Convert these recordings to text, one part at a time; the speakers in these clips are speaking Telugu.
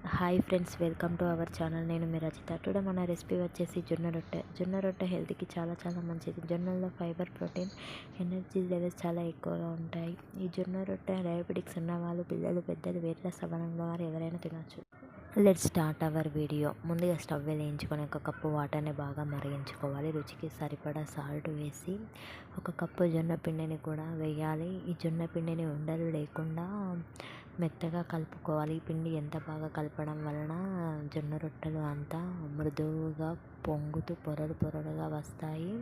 Hi friends, welcome to our channel. నేను మీ రచిత. టుడే మన రెసిపీ వచ్చేసి జొన్న రొట్టె హెల్త్కి చాలా మంచిది. జొన్నల్లో ఫైబర్, ప్రోటీన్, ఎనర్జీ లెవెల్స్ చాలా ఎక్కువగా ఉంటాయి. ఈ జొన్న రొట్టె డయాబెటిక్స్ ఉన్నవాళ్ళు, పిల్లలు, పెద్దలు, వేర్ల సవరణలో వారు ఎవరైనా తినచ్చు. Let's start our video. ముందుగా స్టవ్ వెలిగించుకొని ఒక కప్పు వాటర్ని బాగా మరిగించుకోవాలి. రుచికి సరిపడా సాల్ట్ వేసి ఒక కప్పు జొన్న పిండిని కూడా వేయాలి. ఈ జొన్న పిండిని ఉండలు లేకుండా మెత్తగా కలుపుకోవాలి. ఈ పిండి ఎంత బాగా కలపడం వలన జొన్న రొట్టెలు అంతా మృదువుగా పొంగుతూ పొరలుగా వస్తాయి.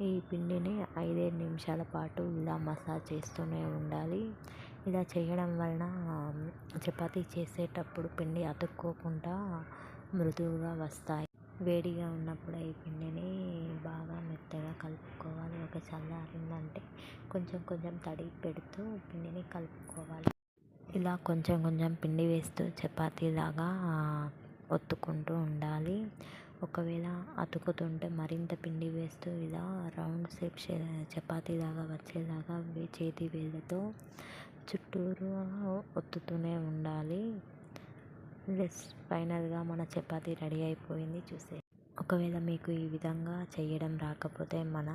ఈ పిండిని 5-7 నిమిషాల పాటు ఇలా మసాజ్ చేస్తూనే ఉండాలి. ఇలా చేయడం వలన చపాతీ చేసేటప్పుడు పిండి అతుక్కోకుండా మృదువుగా వస్తాయి. వేడిగా ఉన్నప్పుడు ఈ పిండిని బాగా మెత్తగా కలుపుకోవాలి. ఒక చల్లారిందంటే కొంచెం తడి పెడుతూ పిండిని కలుపుకోవాలి. ఇలా కొంచెం పిండి వేస్తూ చపాతీలాగా ఒత్తుకుంటూ ఉండాలి. ఒకవేళ అతుకుతుంటే మరింత పిండి వేస్తూ ఇలా రౌండ్ షేప్ చపాతీలాగా వచ్చేలాగా చేతి వేళ్ళతో చుట్టూరు ఒత్తుతూనే ఉండాలి. ఫైనల్గా మన చపాతీ రెడీ అయిపోయింది. ఒకవేళ మీకు ఈ విధంగా చేయడం రాకపోతే మన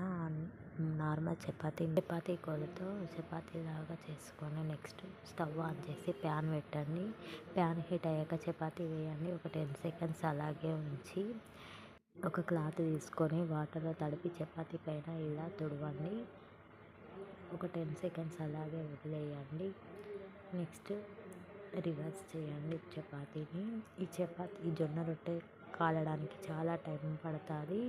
నార్మల్ చపాతీ కోలతో చపాతీలాగా చేసుకొని నెక్స్ట్ స్టవ్ ఆన్ చేసి ప్యాన్ పెట్టండి. ప్యాన్ హీట్ అయ్యాక చపాతీ వేయండి. ఒక 10 సెకండ్స్ అలాగే ఉంచి ఒక క్లాత్ తీసుకొని వాటర్లో తడిపి చపాతీ పైన ఇలా తుడవండి. ఒక 10 సెకండ్స్ అలాగే వదిలేయండి. నెక్స్ట్ రివర్స్ చేయండి చపాతీని. ఈ జొన్న రొట్టె కాలడానికి చాలా టైం పడుతుంది.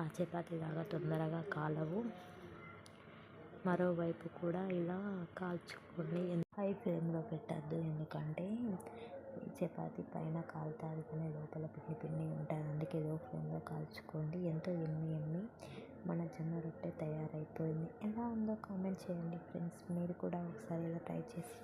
ఆ చపాతీలాగా తొందరగా కాలవు. మరోవైపు కూడా ఇలా కాల్చుకోండి. హై ఫ్లేమ్లో పెట్టద్దు, ఎందుకంటే చపాతీ పైన కాలుతుంది కానీ లోపల పిండి ఉంటుంది. అందుకే లో ఫ్లేమ్లో కాల్చుకోండి. ఎంతో ఎమ్మి మన జొన్న రొట్టె తయారైపోయింది. ఎలా ఉందో కామెంట్ చేయండి ఫ్రెండ్స్. మీరు కూడా ఒకసారి ఇలా ట్రై చేసి